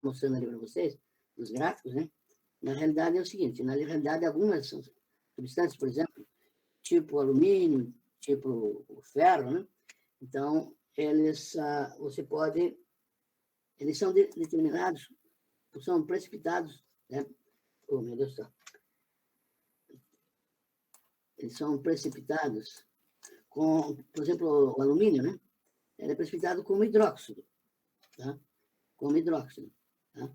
mostrando ali para vocês, nos gráficos, né? Na realidade é o seguinte, na realidade algumas substâncias, por exemplo, tipo alumínio, tipo o ferro, né? Então, eles, você pode, eles são determinados, são precipitados, né? Oh, meu Deus do céu. Eles são precipitados com, por exemplo, o alumínio, né? Ele é precipitado como hidróxido, tá? Como hidróxido, tá?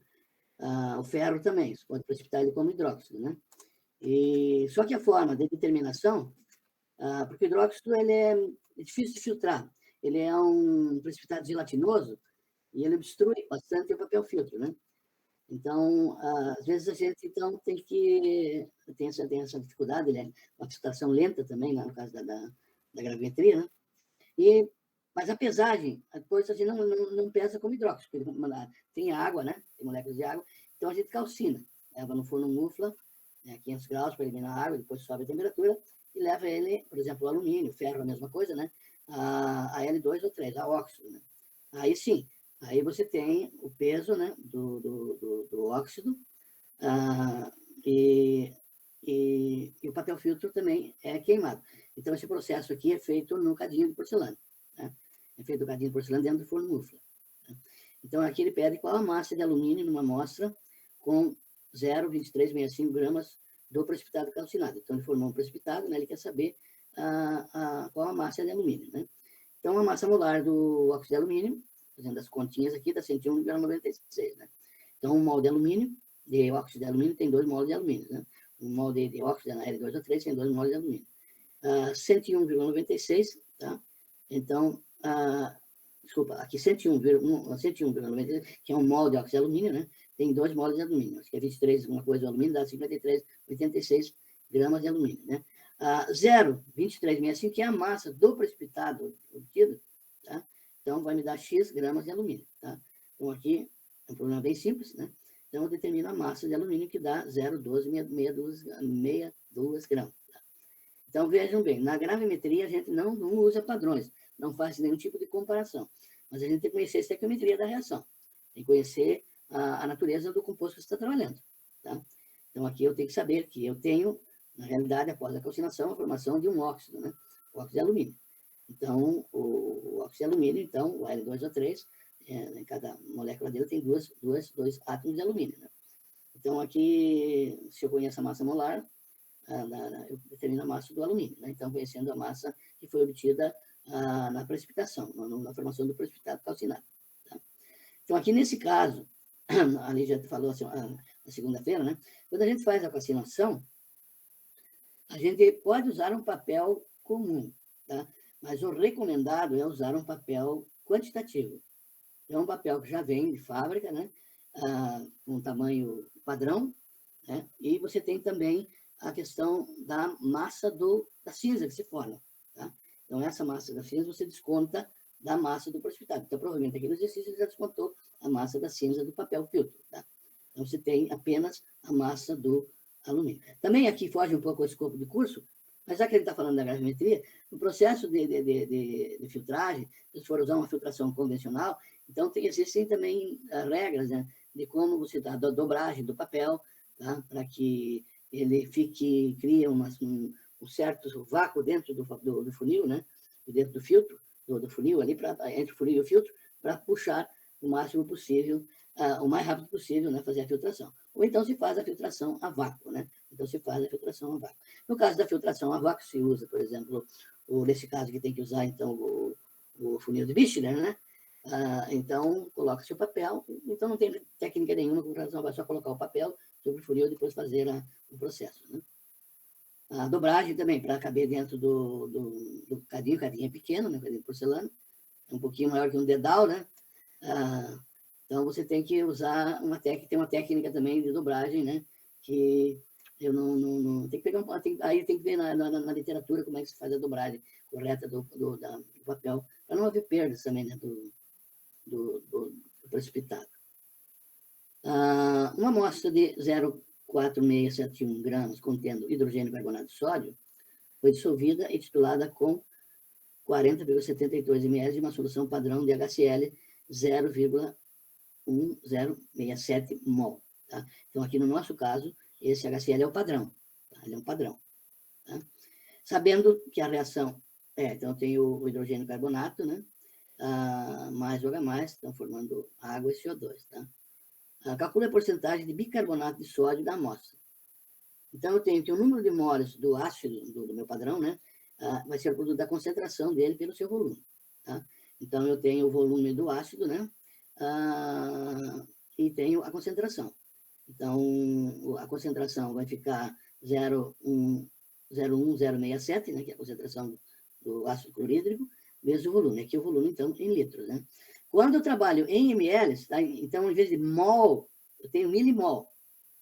O ferro também, você pode precipitar ele como hidróxido, né? E, só que a forma de determinação, porque o hidróxido ele é difícil de filtrar, ele é um precipitado gelatinoso e ele obstrui bastante o papel filtro, né? Então, às vezes a gente então tem essa dificuldade, né? Uma filtração lenta também, né? No caso da gravimetria, né? Mas a pesagem, depois a gente não pesa como hidróxido, porque tem água, né? Tem moléculas de água, então a gente calcina, leva no forno mufla, né, 500 graus para eliminar a água, depois sobe a temperatura e leva ele, por exemplo, o alumínio, ferro, a mesma coisa, né? A L2 ou 3, a óxido, né? Aí sim, aí você tem o peso, né, do óxido, e o papel filtro também é queimado. Então, esse processo aqui é feito no cadinho de porcelana, né? É feito no cadinho de porcelana dentro do forno mufla. Né? Então, aqui ele pede qual a massa de alumínio numa amostra com 0,2365 gramas do precipitado calcinado. Então, ele formou um precipitado, né? Ele quer saber qual a massa de alumínio, né? Então, a massa molar do óxido de alumínio, fazendo as continhas aqui, dá 101,96, né? Então, um mol de alumínio, de óxido de alumínio, tem 2 mols de alumínio, né? Um mol de óxido na L2O3 tem 2 mols de alumínio. 101,96, tá? Então, desculpa, aqui 101,96, que é um mol de óxido de alumínio, né? Tem 2 mols de alumínio, acho que é 23, uma coisa de alumínio, dá 53,86 gramas de alumínio, né? 0,2365, que é a massa do precipitado obtido, tá? Então, vai me dar X gramas de alumínio, tá? Então, aqui é um problema bem simples, né? Então, eu determino a massa de alumínio, que dá 0,1262 gramas. Tá? Então, vejam bem, na gravimetria a gente não usa padrões, não faz nenhum tipo de comparação, mas a gente tem que conhecer a estequiometria da reação, tem que conhecer a natureza do composto que você está trabalhando, tá? Então, aqui eu tenho que saber que eu tenho, na realidade, após a calcinação, a formação de um óxido, né? O óxido de alumínio. Então, o óxido de alumínio, então, o L2O3, em cada molécula dele tem dois átomos de alumínio, né? Então, aqui, se eu conheço a massa molar, eu determino a massa do alumínio, né? Então, conhecendo a massa que foi obtida na precipitação, na formação do precipitado calcinado. Tá? Então, aqui nesse caso, a Lígia falou assim, na segunda-feira, né? Quando a gente faz a calcinação, a gente pode usar um papel comum, tá? Mas o recomendado é usar um papel quantitativo. É um papel que já vem de fábrica, né? Com tamanho padrão, né? E você tem também a questão da massa da cinza que se forma, tá? Então, essa massa da cinza você desconta da massa do precipitado. Então, provavelmente aqui no exercício ele já descontou a massa da cinza do papel filtro, tá? Então, você tem apenas a massa do alumínio. Também aqui foge um pouco o escopo de curso, mas já que ele está falando da gravimetria, no processo de filtragem, se for usar uma filtração convencional, então existem também regras, né, de como você dá a dobragem do papel, tá, para que ele cria um certo vácuo dentro do funil, né, dentro do filtro, do funil ali, entre o funil e o filtro, para puxar o máximo possível, o mais rápido possível, né, fazer a filtração. Ou então se faz a filtração a vácuo, né? Então se faz a filtração a vácuo. No caso da filtração a vácuo, se usa, por exemplo, nesse caso que tem que usar, então, o funil de Bichler, né? Então, coloca-se o papel, então não tem técnica nenhuma com relação a vácuo, só colocar o papel sobre o funil e depois fazer o processo, né? A dobragem também, para caber dentro do cadinho, o cadinho é pequeno, né? Cadinho de porcelana, é um pouquinho maior que um dedal, né? Então, você tem que usar tem uma técnica também de dobragem, né? Que eu não tem que pegar aí tem que ver na literatura como é que se faz a dobragem correta do papel, para não haver perdas também, né? Do precipitado. Uma amostra de 0,4671 gramas contendo hidrogênio carbonato de sódio foi dissolvida e titulada com 40,72 ml de uma solução padrão de HCl 0,0 0,1067 mol. Tá? Então, aqui no nosso caso, esse HCl é o padrão. Tá? Ele é um padrão. Tá? Sabendo que a reação... então, eu tenho o hidrogênio carbonato, né? Mais o H+, estão formando água e CO2. Tá? Calcule a porcentagem de bicarbonato de sódio da amostra. Então, eu tenho que o número de moles do ácido, do meu padrão, né? Vai ser o produto da concentração dele pelo seu volume. Tá? Então, eu tenho o volume do ácido, né? E tenho a concentração. Então, a concentração vai ficar 0,1067, né, que é a concentração do ácido clorídrico, vezes o volume. Aqui o volume, então, em litros. Né? Quando eu trabalho em ml, tá? Então, em vez de mol, eu tenho milimol.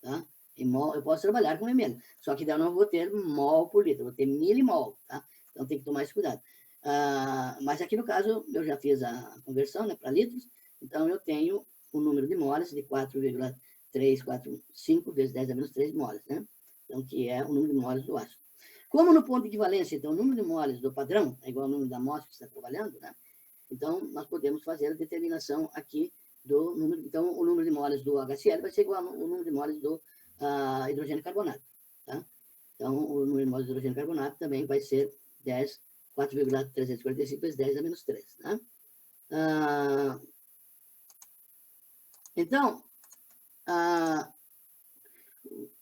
Tá? Em mol, eu posso trabalhar com ml, só que daí eu não vou ter mol por litro, eu vou ter milimol. Tá? Então, tem que tomar esse cuidado. Mas aqui, no caso, eu já fiz a conversão, né, para litros, então eu tenho o número de moles de 4,345 vezes 10 a menos 3 moles, né? Então, que é o número de moles do ácido. Como no ponto de equivalência, então, o número de moles do padrão é igual ao número da amostra que está trabalhando, né? Então, nós podemos fazer a determinação aqui do número. Então, o número de moles do HCl vai ser igual ao número de moles do hidrogênio carbonato, tá? Então, o número de moles do hidrogênio carbonato também vai ser 4,345 vezes 10 a menos 3, tá? Então,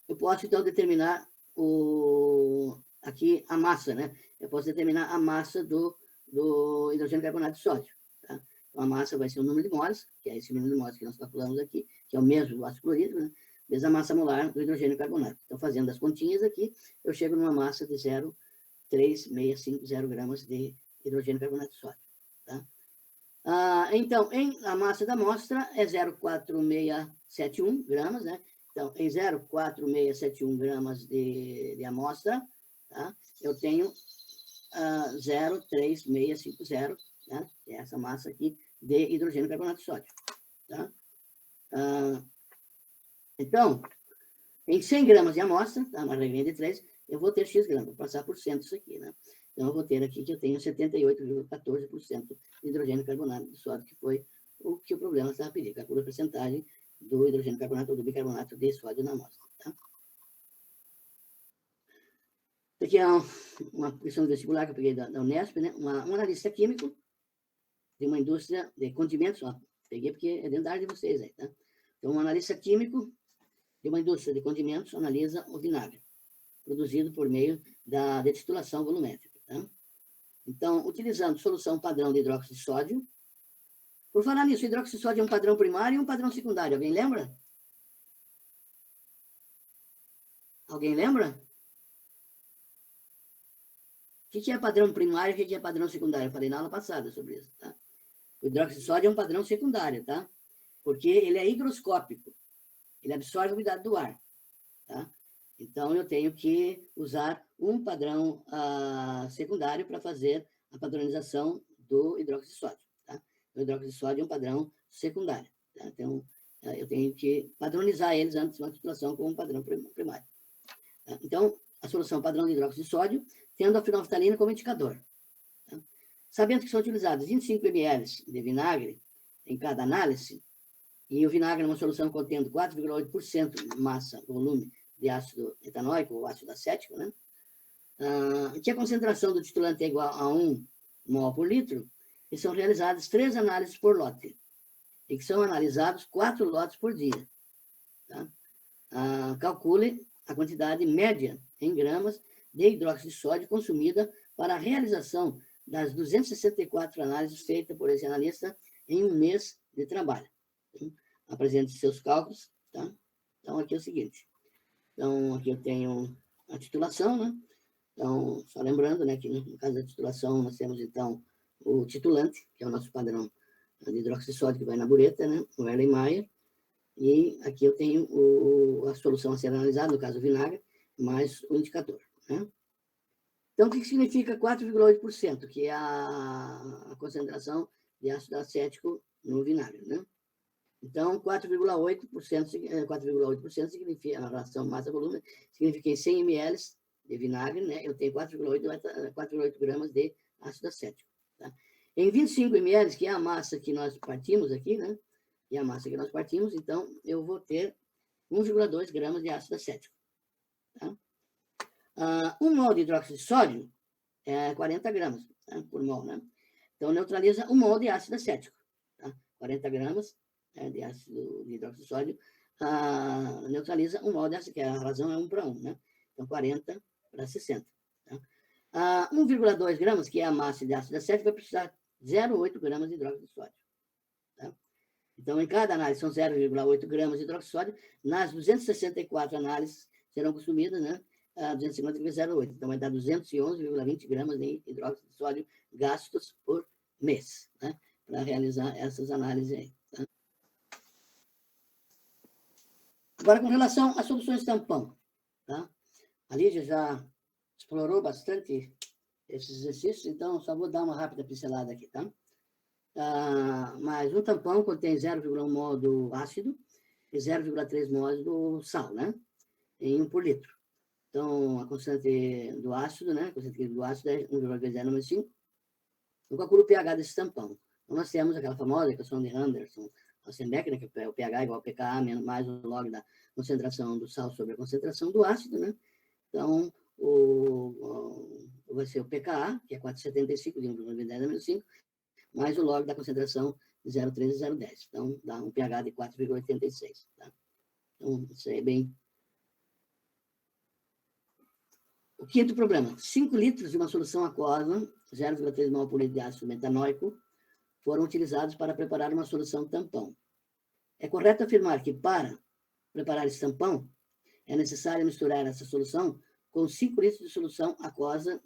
eu posso, então, determinar aqui a massa, né? Eu posso determinar a massa do hidrogênio carbonato de sódio. Tá? Então, a massa vai ser o número de moles, que é esse número de moles que nós calculamos aqui, que é o mesmo do ácido clorídrico, né? Vezes a massa molar do hidrogênio carbonato. Então, fazendo as continhas aqui, eu chego numa massa de 0,3650 gramas de hidrogênio carbonato de sódio. Tá? Então, a massa da amostra é 0,4671 gramas, né? Então, em 0,4671 gramas de amostra, tá? Eu tenho 0,3650, né? Que é essa massa aqui de hidrogênio carbonato de sódio. Tá? Então, em 100 gramas de amostra, tá? Uma regrinha de 3, eu vou ter X gramas, vou passar por cento isso aqui, né? Então, eu vou ter aqui que eu tenho 78,14% de hidrogênio carbonato de sódio, que foi o que o problema estava pedindo. Calcula a porcentagem do hidrogênio carbonato ou do bicarbonato de sódio na amostra. Tá? Isso aqui é uma questão vestibular que eu peguei da Unesp, né? Um analista químico de uma indústria de condimentos, ó, peguei porque é dentro da área de vocês aí, tá? Então, um analista químico de uma indústria de condimentos analisa o vinagre, produzido por meio da destilação volumétrica. Tá? Então, utilizando solução padrão de hidróxido de sódio. Por falar nisso, o hidróxido de sódio é um padrão primário e um padrão secundário. Alguém lembra? Alguém lembra? O que é padrão primário e o que é padrão secundário? Eu falei na aula passada sobre isso. Tá? O hidróxido de sódio é um padrão secundário, tá? Porque ele é higroscópico. Ele absorve a umidade do ar. Tá? Então, eu tenho que usar um padrão secundário para fazer a padronização do hidróxido de sódio. Tá? O hidróxido de sódio é um padrão secundário. Tá? Então, eu tenho que padronizar eles antes de uma titulação com um padrão primário. Tá? Então, a solução padrão de hidróxido de sódio, tendo a fenolftalina como indicador. Tá? Sabendo que são utilizados 25 ml de vinagre em cada análise, e o vinagre é uma solução contendo 4,8% massa, volume de ácido etanóico ou ácido acético, né? Que a concentração do titulante é igual a 1 mol por litro, e são realizadas 3 análises por lote, e que são analisados 4 lotes por dia. Tá? Calcule a quantidade média em gramas de hidróxido de sódio consumida para a realização das 264 análises feitas por esse analista em um mês de trabalho. Então, apresente seus cálculos. Tá? Então, aqui é o seguinte. Então, aqui eu tenho a titulação, né? Então, só lembrando, né, que no caso da titulação, nós temos, então, o titulante, que é o nosso padrão de hidróxido de sódio, que vai na bureta, né? O Erlenmeyer. E aqui eu tenho a solução a ser analisada, no caso o vinagre, mais o indicador. Né? Então, o que significa 4,8%, que é a concentração de ácido acético no vinagre, né? Então, 4,8% significa, a relação massa-volume, significa em 100 ml de vinagre, né? Eu tenho 4,8 gramas de ácido acético. Tá? Em 25 ml, que é a massa que nós partimos aqui, né? e a massa que nós partimos, então eu vou ter 1,2 gramas de ácido acético. Tá? 1 mol de hidróxido de sódio é 40 gramas, tá? Por mol, né? Então, neutraliza 1 mol de ácido acético. Tá? 40 gramas de ácido de hidróxido de sódio neutraliza 1 mol de ácido, que a razão é 1 para 1, né? Então, 40 para 60. Tá? 1,2 gramas, que é a massa de ácido acético, vai precisar 0,8 gramas de hidróxido de sódio. Tá? Então, em cada análise são 0,8 gramas de hidróxido de sódio. Nas 264 análises serão consumidas, né? 250,08. Então, vai dar 211,20 gramas de hidróxido de sódio gastos por mês, né? Para realizar essas análises aí. Tá? Agora, com relação às soluções tampão, tá? A Lídia já explorou bastante esses exercícios, então só vou dar uma rápida pincelada aqui, tá? Mas um tampão contém 0,1 mol do ácido e 0,3 mol do sal, né? Em 1 por litro. Então, a constante do ácido, né? A constante do ácido é 1,095. Eu calculo o pH desse tampão. Então, nós temos aquela famosa equação de Anderson-Rosenbeck, né? Que é o pH igual ao pKa mais o log da concentração do sal sobre a concentração do ácido, né? Então, vai ser o pKa, que é 475 de 1,095, mais o log da concentração de 0,13 e 0,10. Então, dá um pH de 4,86. Tá? Então, isso aí é bem... O quinto problema, 5 litros de uma solução aquosa, 0,3 mol por litro de ácido metanóico, foram utilizados para preparar uma solução tampão. É correto afirmar que, para preparar esse tampão, é necessário misturar essa solução com 5 litros de solução aquosa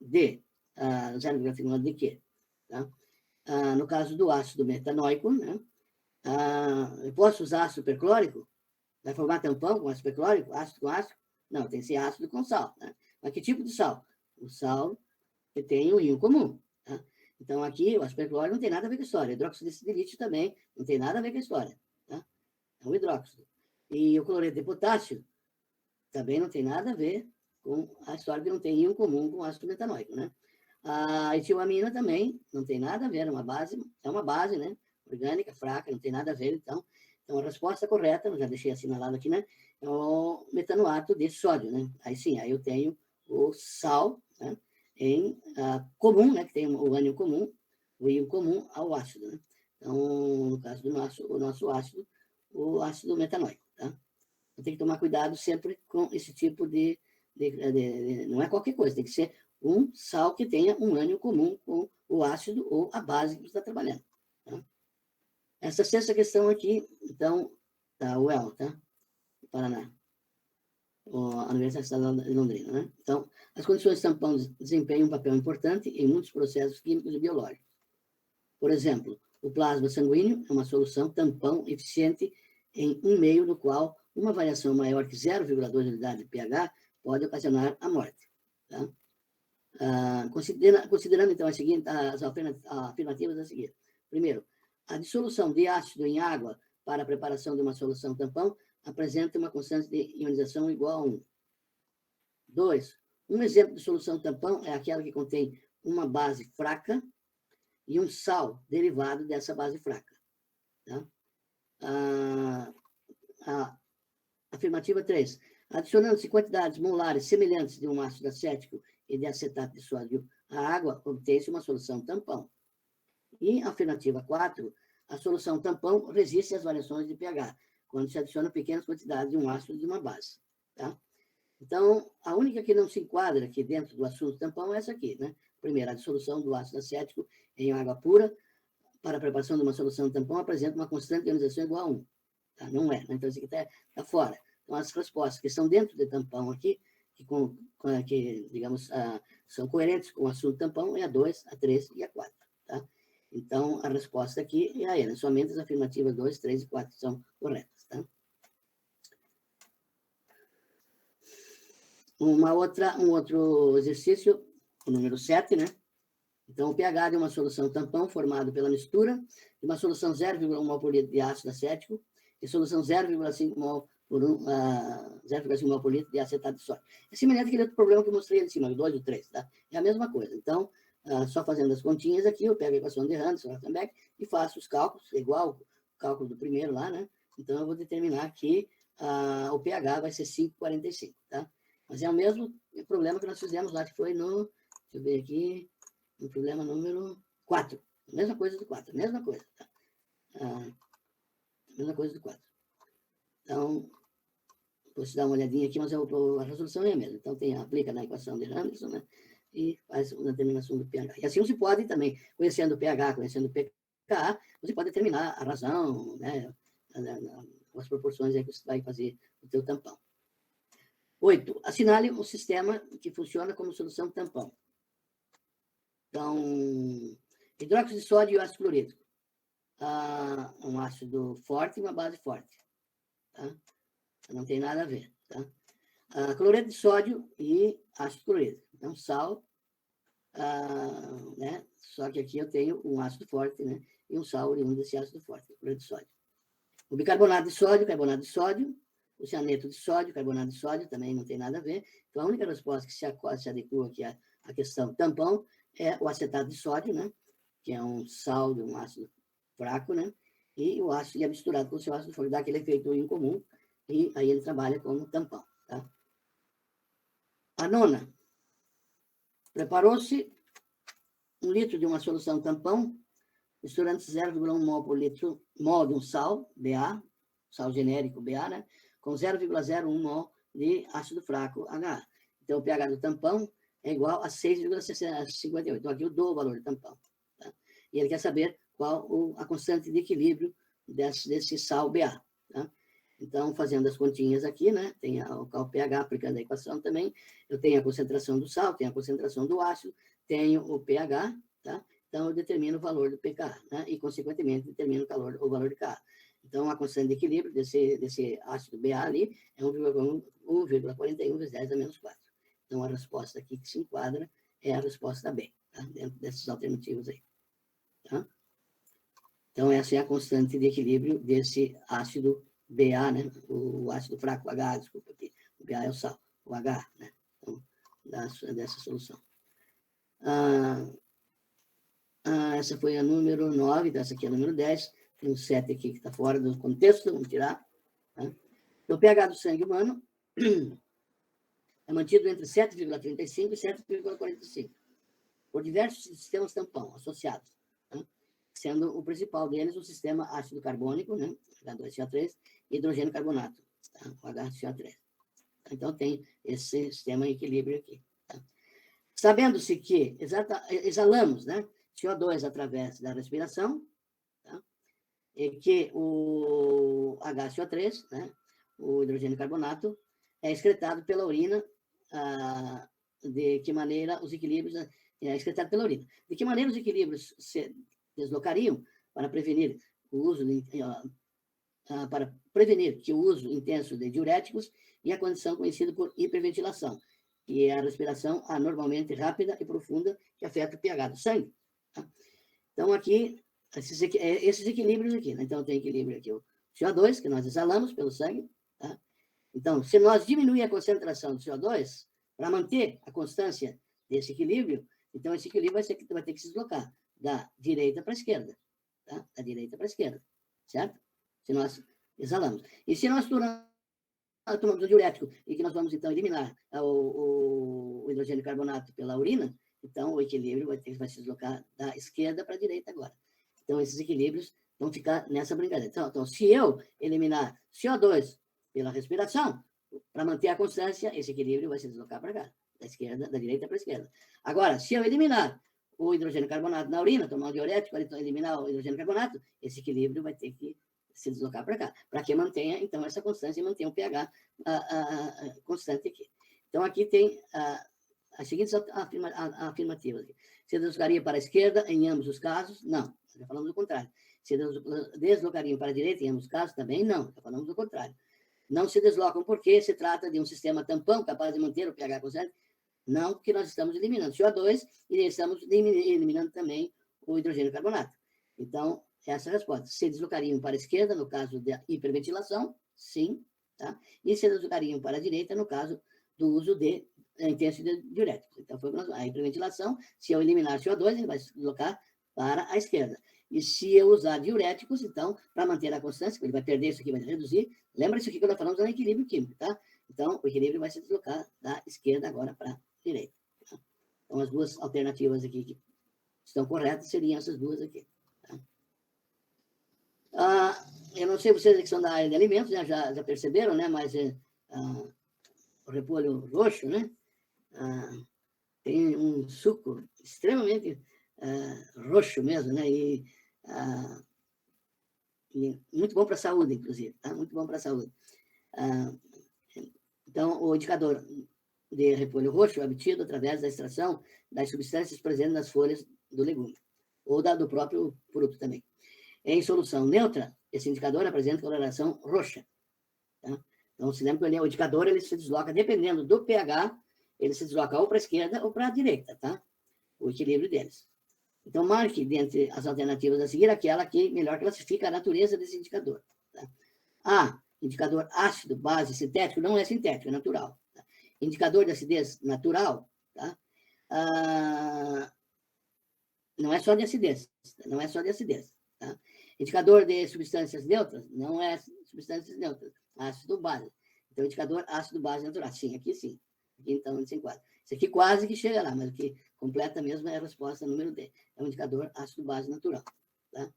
de 0,3 mol de quê? Tá? No caso do ácido metanóico, né? Eu posso usar ácido perclórico? Vai formar tampão com ácido perclórico? Ácido com ácido? Não, tem que ser ácido com sal. Né? Mas que tipo de sal? O sal que tem o íon comum. Tá? Então, aqui, o ácido perclórico não tem nada a ver com a história. Hidróxido de lítio também não tem nada a ver com a história. Tá? É um hidróxido. E o cloreto de potássio também não tem nada a ver com a história, que não tem íon comum com o ácido metanóico. Né? A etilamina também não tem nada a ver, é uma base, né? Orgânica, fraca, não tem nada a ver. Então, a resposta correta, eu já deixei assinalado aqui, né? É o metanoato de sódio, né? Aí sim, aí eu tenho o sal, né? Comum, né? Que tem o ânion comum, o íon comum ao ácido, né? Então, no caso do nosso ácido, o ácido metanóico, tá? Então, tem que tomar cuidado sempre com esse tipo de não é qualquer coisa, tem que ser um sal que tenha um ânion comum com o ácido ou a base que você está trabalhando. Tá? Essa sexta questão aqui, então, da UEL, tá? Paraná. A Universidade de Londrina, né? Então, as condições de tampão desempenham um papel importante em muitos processos químicos e biológicos. Por exemplo, o plasma sanguíneo é uma solução tampão eficiente em um meio no qual uma variação maior que 0,2 unidade de pH pode ocasionar a morte. Tá? Considerando, então, as afirmativas a seguir. Primeiro, a dissolução de ácido em água para a preparação de uma solução tampão apresenta uma constante de ionização igual a 1. 2. Um exemplo de solução tampão é aquela que contém uma base fraca e um sal derivado dessa base fraca. Tá? Afirmativa 3. Adicionando-se quantidades molares semelhantes de um ácido acético e de acetato de sódio à água, obtém-se uma solução tampão. E afirmativa 4. A solução tampão resiste às variações de pH, quando se adiciona pequenas quantidades de um ácido e de uma base. Tá? Então, a única que não se enquadra aqui dentro do assunto tampão é essa aqui, né? Primeiro, a dissolução do ácido acético em água pura para a preparação de uma solução tampão apresenta uma constante de ionização igual a 1. Tá? Não é, né? Então, isso aqui está fora. Então, as respostas que estão dentro do tampão aqui, que digamos, são coerentes com o assunto tampão, é a 2, a 3 e a 4. Tá? Então, a resposta aqui é a N. Somente as afirmativas 2, 3 e 4 são corretas. Tá? Um outro exercício, o número 7, né? Então, o pH de uma solução tampão formado pela mistura de uma solução 0,1 mol por litro de ácido acético e solução 0,5 mol por 0,5 mol por litro de acetato de sódio. É semelhante àquele outro problema que eu mostrei ali em cima, o 2 e o 3, tá? É a mesma coisa. Então, só fazendo as continhas aqui, eu pego a equação de Anderson-Rosenbeck e faço os cálculos, igual cálculo do primeiro lá, né? Então, eu vou determinar que o pH vai ser 5,45, tá? Mas é o mesmo problema que nós fizemos lá, que foi no, deixa eu ver aqui, no problema número 4. Mesma coisa do 4, mesma coisa, tá? Mesma coisa do 4. Então, vou te dar uma olhadinha aqui, mas a resolução é a mesma. Então, aplica na equação de Anderson, né? E faz uma determinação do pH. E assim você pode também, conhecendo o pH, conhecendo o pKa, você pode determinar a razão, né? As proporções aí que você vai fazer o teu tampão. 8. Assinale um sistema que funciona como solução tampão. Então, hidróxido de sódio e ácido clorídrico. Um ácido forte e uma base forte. Tá? Não tem nada a ver. Tá? Cloreto de sódio e ácido clorídrico. Então, sal, né? Só que aqui eu tenho um ácido forte, né? E um sal oriundo desse ácido forte, cloreto de sódio. O bicarbonato de sódio, carbonato de sódio, o cianeto de sódio, carbonato de sódio, também não tem nada a ver. Então, a única resposta que se adequa aqui à questão tampão é o acetato de sódio, né? Que é um sal de um ácido fraco, né? E o ácido é misturado com o seu ácido forte, dá aquele efeito incomum, e aí ele trabalha como tampão, tá? A nona. Preparou-se 1 litro de uma solução tampão, misturando 0,1 mol por litro, mol de um sal, BA, sal genérico BA, né? Com 0,01 mol de ácido fraco, HA. Então, o pH do tampão é igual a 6,58. Então, aqui eu dou o valor do tampão. Tá? E ele quer saber qual a constante de equilíbrio desse sal BA. Tá? Então, fazendo as continhas aqui, né? Tem o pH, aplicando a equação também. Eu tenho a concentração do sal, tenho a concentração do ácido, tenho o pH, tá? Então, eu determino o valor do pK, né? E, consequentemente, determino o valor de Ka. Então, a constante de equilíbrio desse ácido BA ali é 1,41 vezes 10 a menos 4. Então, a resposta aqui que se enquadra é a resposta B, tá? Dentro desses alternativos aí. Tá? Então, essa é a constante de equilíbrio desse ácido BA, né? O ácido fraco, H, desculpa aqui. O BA é o sal, o H, né? Então, dessa solução. Essa foi a número 9, então essa aqui é a número 10. Tem um 7 aqui que está fora do contexto, vamos tirar. Tá? Então, o pH do sangue humano é mantido entre 7,35 e 7,45, por diversos sistemas tampão associados, tá? Sendo o principal deles o sistema ácido carbônico, né? H2CO3, e hidrogênio carbonato, tá? O HCO3. Então, tem esse sistema em equilíbrio aqui. Tá? Sabendo-se que exalamos, né? CO2 através da respiração, tá? E que o HCO3, né? O hidrogênio carbonato, é excretado pela urina. De que maneira os equilíbrios excretado pela urina. De que maneira os equilíbrios se deslocariam para prevenir o uso que o uso intenso de diuréticos e a condição conhecida por hiperventilação, que é a respiração anormalmente rápida e profunda que afeta o pH do sangue. Tá? Então, aqui, esses equilíbrios aqui, né? Então, tem equilíbrio aqui, o CO2, que nós exalamos pelo sangue, tá? Então, se nós diminuir a concentração do CO2, para manter a constância desse equilíbrio, então esse equilíbrio vai ter que se deslocar da direita para a esquerda. Tá? Da direita para a esquerda. Certo? Se nós exalamos. E se nós tomamos o diurético e que nós vamos, então, eliminar o hidrogênio carbonato pela urina, então o equilíbrio vai se deslocar da esquerda para a direita agora. Então, esses equilíbrios vão ficar nessa brincadeira. Então, se eu eliminar CO2 pela respiração, para manter a constância, esse equilíbrio vai se deslocar para cá, da direita para a esquerda. Agora, se eu eliminar o hidrogênio carbonato na urina, tomar um diurético, eliminar o hidrogênio carbonato, esse equilíbrio vai ter que se deslocar para cá, para que mantenha, então, essa constância e mantenha o pH constante aqui. Então, aqui tem as seguintes afirmativas. Se deslocaria para a esquerda em ambos os casos? Não, já falamos do contrário. Se deslocariam para a direita em ambos os casos? Também não, já falamos do contrário. Não se deslocam porque se trata de um sistema tampão capaz de manter o pH constante? Não, porque nós estamos eliminando CO2 e estamos eliminando também o hidrogênio carbonato. Então, essa é a resposta. Se deslocariam para a esquerda, no caso da hiperventilação? Sim. Tá? E se deslocariam para a direita, no caso do uso intenso de diuréticos. Então, foi a hiperventilação. Se eu eliminar CO2, ele vai se deslocar para a esquerda. E se eu usar diuréticos, então, para manter a constância, ele vai perder isso aqui, vai reduzir. Lembra isso aqui que nós falamos no equilíbrio químico, tá? Então, o equilíbrio vai se deslocar da esquerda agora para a direita. Tá? Então, as duas alternativas aqui que estão corretas seriam essas duas aqui. Tá? Eu não sei vocês que são da área de alimentos, né, já perceberam, né? Mas o repolho roxo, né? Tem um suco extremamente roxo mesmo, né? E muito bom para a saúde, inclusive, tá? Muito bom para a saúde. Então, o indicador de repolho roxo é obtido através da extração das substâncias presentes nas folhas do legume, ou do próprio fruto também. Em solução neutra, esse indicador apresenta coloração roxa. Tá? Então, se lembra que o indicador ele se desloca, dependendo do pH, ele se desloca ou para a esquerda ou para a direita, tá? O equilíbrio deles. Então, marque dentre as alternativas a seguir aquela que melhor classifica a natureza desse indicador. Tá? A, indicador ácido, base, sintético, não é sintético, é natural. Tá? Indicador de acidez natural, tá? Não é só de acidez, não é só de acidez. Tá? Indicador de substâncias neutras, não é substâncias neutras, ácido, base. Então, indicador ácido, base natural. Sim, aqui sim. Aqui, então, ele se enquadra. Isso aqui quase que chega lá, mas o que completa mesmo é a resposta número D. É um indicador ácido, base natural. Tá?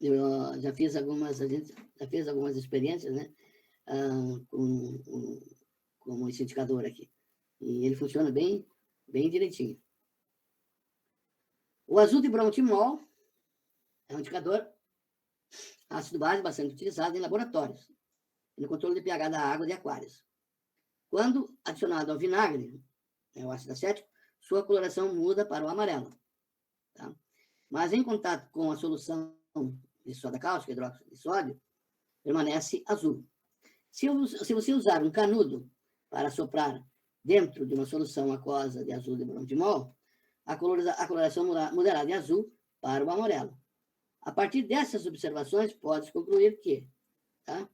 Eu já fiz algumas, a gente já fez algumas experiências, né? Com esse indicador aqui. E ele funciona bem direitinho. O azul de brontimol é um indicador ácido base bastante utilizado em laboratórios, no controle de pH da água de aquários. Quando adicionado ao vinagre, o ácido acético, sua coloração muda para o amarelo. Tá? Mas em contato com a solução de soda cáustica, hidróxido de sódio, permanece azul. Se você usar um canudo para soprar dentro de uma solução aquosa de azul de brontimol, a coloração mudará de azul para o amarelo. A partir dessas observações, pode-se concluir que tá,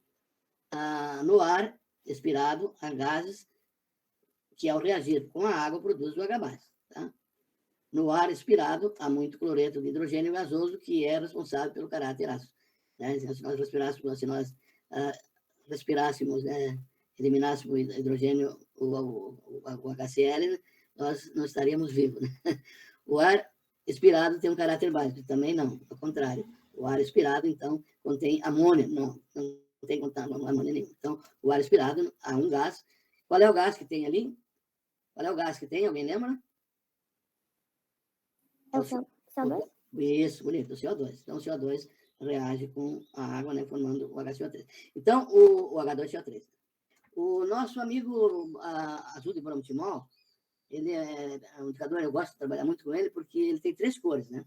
no ar expirado há gases que, ao reagir com a água, produzem o H+. Tá? No ar expirado há muito cloreto de hidrogênio gasoso, que é responsável pelo caráter ácido. Né? Se nós respirássemos, né, eliminássemos o hidrogênio, o HCl, nós não estaríamos vivos. Né? O ar expirado tem um caráter básico, também não, ao contrário. O ar expirado, então, contém amônia, não tem amônia nenhuma. Então, o ar expirado há um gás. Qual é o gás que tem ali? Qual é o gás que tem? Alguém lembra? É o CO2? Isso, bonito, o CO2. Então, o CO2 reage com a água, né, formando o HCO3. Então, o H2CO3. O nosso amigo azul de brontimol, ele é um indicador, eu gosto de trabalhar muito com ele, porque ele tem 3 cores, né?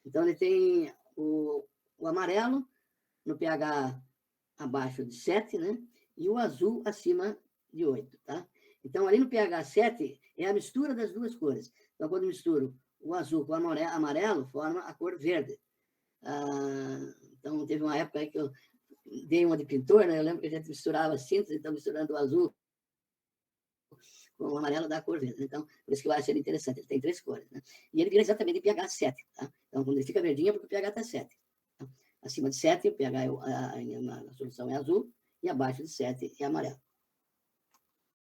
Então, ele tem o amarelo no pH abaixo de 7, né? E o azul acima de 8, tá? Então, ali no pH 7 é a mistura das duas cores. Então, quando misturo o azul com o amarelo, forma a cor verde. Então, teve uma época aí que eu dei uma de pintor, né? Eu lembro que a gente misturava cintas, então misturando o azul com o amarelo dá a cor verde. Então, por isso que eu acho ele interessante. Ele tem 3 cores, né? E ele vira exatamente em pH 7, tá? Então, quando ele fica verdinho é porque o pH está 7. Tá? Acima de 7, o pH a solução é azul, e abaixo de 7 é amarelo.